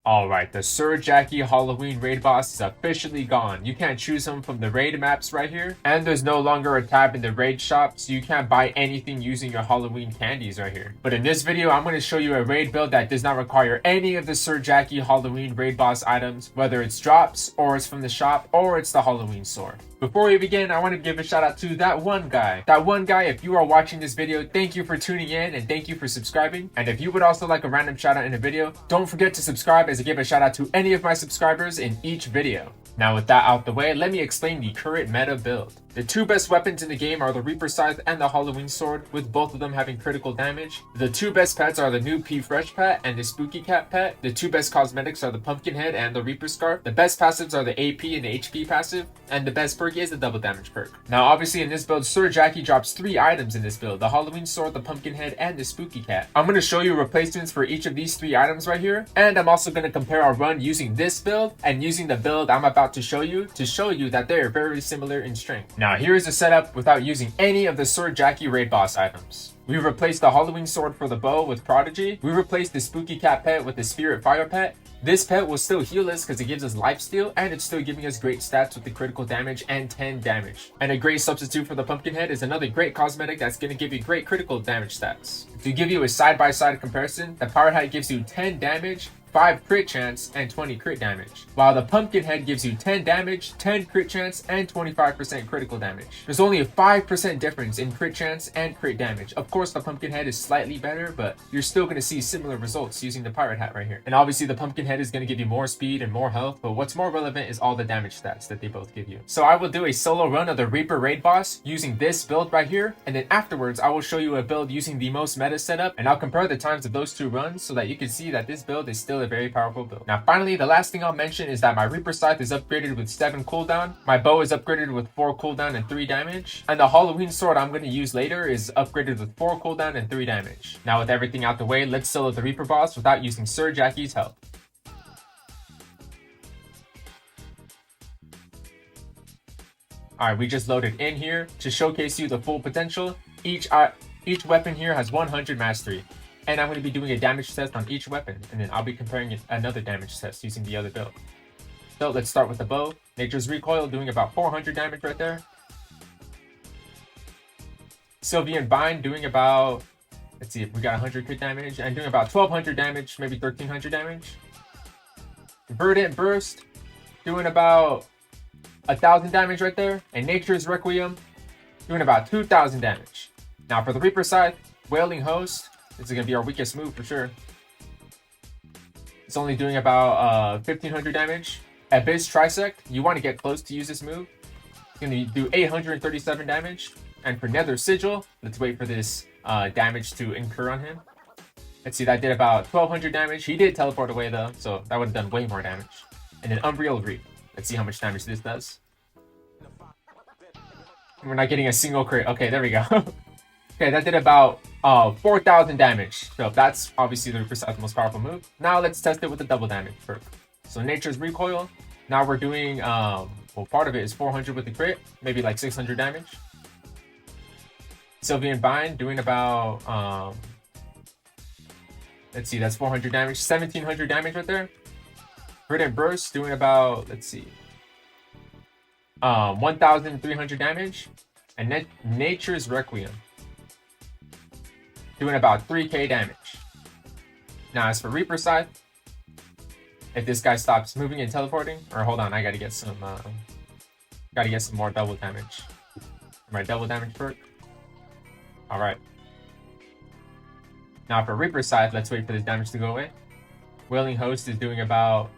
Alright, the Sir Jacky Halloween raid boss is officially gone. You can't choose him from the raid maps right here. And there's no longer a tab in the raid shop, so you can't buy anything using your Halloween candies right here. But in this video, I'm going to show you a raid build that does not require any of the Sir Jacky Halloween raid boss items, whether it's drops, or it's from the shop, or it's the Halloween sword. Before we begin, I want to give a shout out to that one guy. That one guy, if you are watching this video, thank you for tuning in and thank you for subscribing. And if you would also like a random shout out in a video, don't forget to subscribe as I give a shout out to any of my subscribers in each video. Now with that out the way, let me explain the current meta build. The two best weapons in the game are the Reaper Scythe and the Halloween Sword, with both of them having critical damage. The two best pets are the new P Fresh pet and the Spooky Cat pet. The two best cosmetics are the Pumpkin Head and the Reaper Scarf. The best passives are the AP and the HP passive, and the best perk is the double damage perk. Now obviously in this build, Sir Jacky drops 3 items in this build: the Halloween Sword, the Pumpkin Head, and the Spooky Cat. I'm going to show you replacements for each of these 3 items right here, and I'm also going to compare our run using this build and using the build I'm about to show you that they are very similar in strength. Now here is the setup without using any of the Sir Jacky raid boss items. We replaced the Halloween Sword for the bow with Prodigy. We replaced the Spooky Cat pet with the Spirit Fire pet. This pet will still heal us because it gives us lifesteal, and it's still giving us great stats with the critical damage and 10 damage. And a great substitute for the Pumpkin Head is another great cosmetic that's going to give you great critical damage stats. To give you a side-by-side comparison, the Pirate Hat gives you 10 damage, 5 crit chance, and 20 crit damage, while the Pumpkin Head gives you 10 damage, 10 crit chance, and 25% critical damage. There's only a 5% difference in crit chance and crit damage. Of course, the Pumpkin Head is slightly better, but you're still going to see similar results using the Pirate Hat right here. And obviously, the Pumpkin Head is going to give you more speed and more health, but what's more relevant is all the damage stats that they both give you. So I will do a solo run of the Reaper raid boss using this build right here, and then afterwards, I will show you a build using the most meta setup, and I'll compare the times of those 2 runs so that you can see that this build is still a very powerful build. Now finally, the last thing I'll mention is that my Reaper Scythe is upgraded with 7 cooldown, my bow is upgraded with 4 cooldown and 3 damage, and the Halloween Sword I'm going to use later is upgraded with 4 cooldown and 3 damage. Now with everything out the way, let's solo the Reaper boss without using Sir Jacky's help. Alright, we just loaded in here to showcase you the full potential. Each weapon here has 100 mastery. And I'm going to be doing a damage test on each weapon, and then I'll be comparing another damage test using the other build. So let's start with the bow. Nature's Recoil doing about 400 damage right there. Sylvian Bind doing about, let's see if we got 100 crit damage, and doing about 1200 damage, maybe 1300 damage. Verdant Burst doing about 1000 damage right there, and Nature's Requiem doing about 2000 damage. Now for the Reaper side, Wailing Host. This is going to be our weakest move for sure. It's only doing about 1500 damage. Abyss Trisect, you want to get close to use this move. It's going to do 837 damage. And for Nether Sigil, let's wait for this damage to incur on him. Let's see, that did about 1200 damage. He did teleport away though, so that would have done way more damage. And then Umbriel Reap. Let's see how much damage this does. We're not getting a single crit. Okay, there we go. Okay, that did about 4000 damage. So that's obviously the Reaper Scythe's most powerful move. Now let's test it with the double damage perk. So Nature's Recoil. Now we're doing, well, part of it is 400 with the crit, maybe like 600 damage. Sylvian Bind doing about, let's see, that's 400 damage, 1700 damage right there. Verdant Burst doing about, let's see, 1300 damage. And Nature's Requiem doing about 3k damage. Now as for Reaper side, if this guy stops moving and teleporting, or hold on, I gotta get some more double damage. My double damage perk. Alright. Now for Reaper side, let's wait for this damage to go away. Wailing Host is doing about,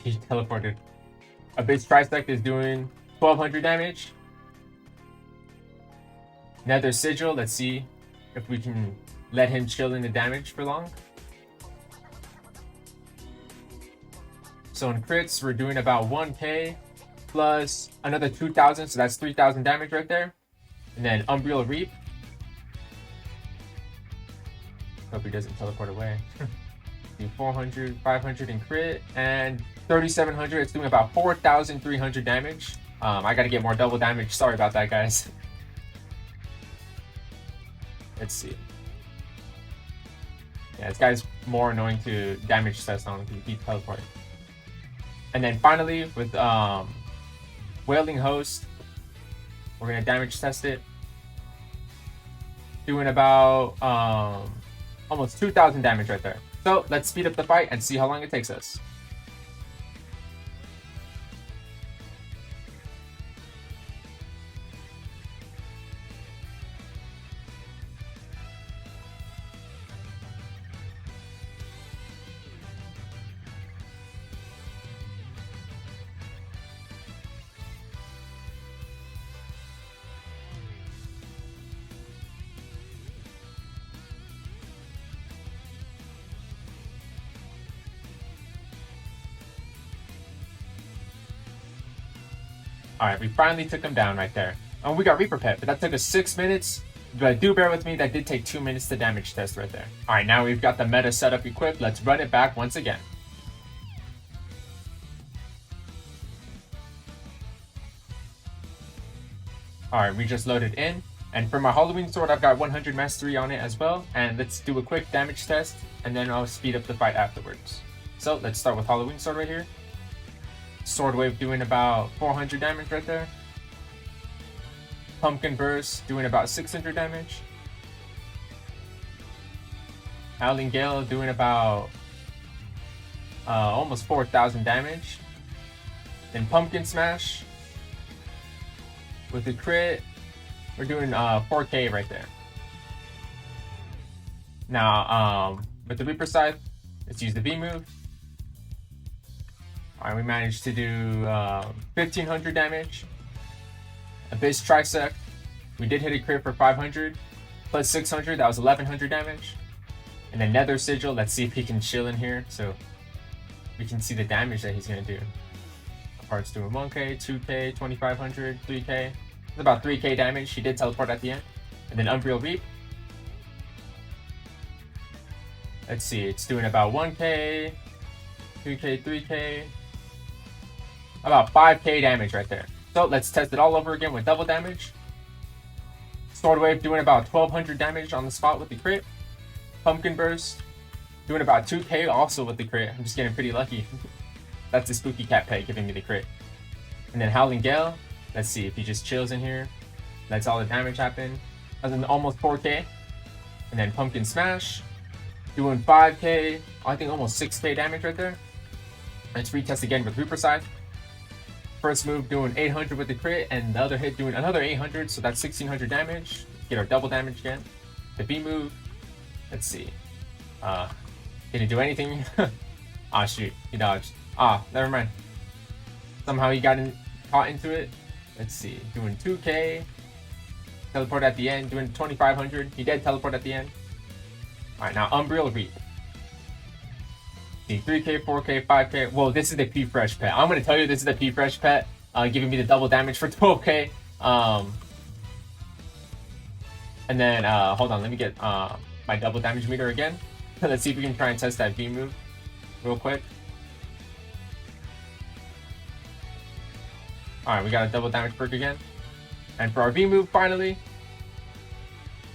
he teleported. Abyss Trisect is doing 1200 damage. Nether Sigil, let's see if we can let him chill in the damage for long. So in crits, we're doing about 1k plus another 2000, so that's 3000 damage right there. And then Umbriel Reap. Hope he doesn't teleport away. Do 400, 500 in crit, and 3700. It's doing about 4300 damage. I gotta get more double damage. Sorry about that, guys. Let's see. Yeah, this guy's more annoying to damage test on because he teleport. And then finally with Wailing Host, we're gonna damage test it. Doing about almost 2,000 damage right there. So let's speed up the fight and see how long it takes us. Alright, we finally took him down right there. And we got Reaper Pet, but that took us 6 minutes. But do bear with me, that did take 2 minutes to damage test right there. Alright, now we've got the meta setup equipped. Let's run it back once again. Alright, we just loaded in. And for my Halloween sword, I've got 100 mastery on it as well. And let's do a quick damage test, and then I'll speed up the fight afterwards. So let's start with Halloween sword right here. Sword Wave doing about 400 damage right there. Pumpkin Burst doing about 600 damage. Howling Gale doing about almost 4,000 damage. Then Pumpkin Smash with the crit, we're doing 4k right there. Now with the Reaper Scythe, let's use the V move. Alright, we managed to do 1,500 damage. Abyss Trisect, we did hit a crit for 500. Plus 600, that was 1,100 damage. And then Nether Sigil, let's see if he can chill in here so we can see the damage that he's going to do. Parts doing 1k, 2k, 2,500, 3k. It's about 3k damage. He did teleport at the end. And then Unreal Reap. Let's see, it's doing about 1k, 2k, 3k. About 5k damage right there. So let's test it all over again with double damage. Sword Wave doing about 1,200 damage on the spot with the crit. Pumpkin Burst doing about 2k also with the crit. I'm just getting pretty lucky. That's the Spooky Cat pet giving me the crit. And then Howling Gale. Let's see if he just chills in here. Lets all the damage happen. And then almost 4k. And then Pumpkin Smash doing 5k. I think almost 6k damage right there. Let's retest again with Reaper Scythe. First move doing 800 with the crit, and the other hit doing another 800, so that's 1,600 damage. Get our double damage again. The B move, let's see. Did he do anything? Ah, shoot, he dodged. Ah, never mind. Somehow he got caught into it. Let's see, doing 2k. Teleport at the end, doing 2,500. He did teleport at the end. Alright, now Unreal Reap. 3k, 4k, 5k. Whoa, this is the P Fresh pet. I'm gonna tell you this is the P Fresh pet, giving me the double damage for 12k. And then hold on, let me get my double damage meter again. Let's see if we can try and test that V move real quick. Alright, we got a double damage perk again. And for our V move, finally,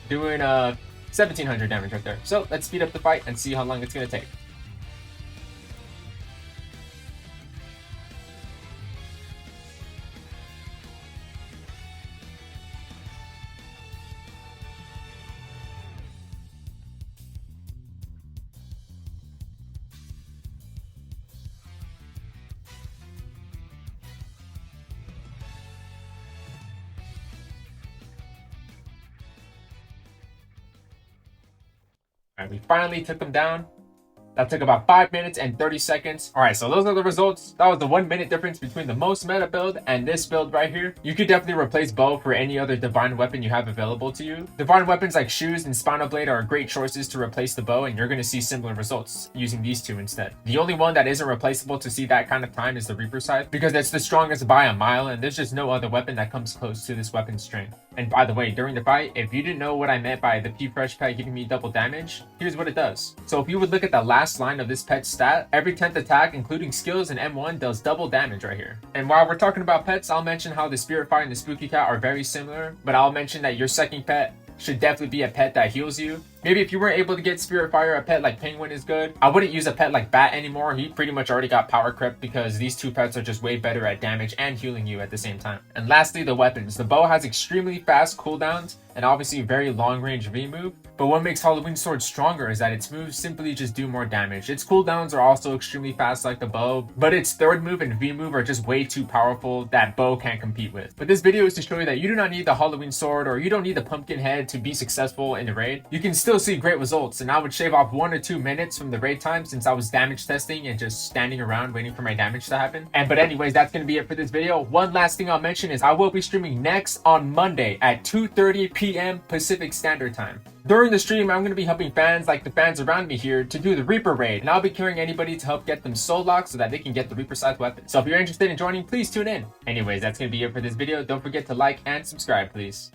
doing 1,700 damage right there. So let's speed up the fight and see how long it's gonna take. Alright, we finally took them down. That took about 5 minutes and 30 seconds. Alright, so those are the results. That was the 1 minute difference between the most meta build and this build right here. You could definitely replace bow for any other divine weapon you have available to you. Divine weapons like shoes and spinal blade are great choices to replace the bow, and you're going to see similar results using these two instead. The only one that isn't replaceable to see that kind of time is the Reaper Scythe, because it's the strongest by a mile, and there's just no other weapon that comes close to this weapon's strength. And by the way, during the fight, if you didn't know what I meant by the P Fresh pet giving me double damage, here's what it does. So if you would look at the last line of this pet's stat, every 10th attack, including skills and M1, does double damage right here. And while we're talking about pets, I'll mention how the Spirit Fire and the Spooky Cat are very similar, but I'll mention that your second pet should definitely be a pet that heals you. Maybe if you weren't able to get Spirit Fire, a pet like Penguin is good. I wouldn't use a pet like Bat anymore. He pretty much already got power crept because these two pets are just way better at damage and healing you at the same time. And lastly, the weapons. The bow has extremely fast cooldowns and obviously very long range V-move. But what makes Halloween Sword stronger is that its moves simply just do more damage. Its cooldowns are also extremely fast like the bow, but its third move and V-move are just way too powerful that bow can't compete with. But this video is to show you that you do not need the Halloween Sword or you don't need the pumpkin head to be successful in the raid. You can still see great results, and I would shave off 1 or 2 minutes from the raid time since I was damage testing and just standing around waiting for my damage to happen. But anyways, that's gonna be it for this video. One last thing I'll mention is I will be streaming next on Monday at 2:30 p.m. Pacific Standard Time. During the stream, I'm going to be helping fans like the fans around me here to do the Reaper raid, and I'll be carrying anybody to help get them soul locked so that they can get the Reaper sized weapon. So if you're interested in joining, please tune in. Anyways, that's going to be it for this video. Don't forget to like and subscribe, please.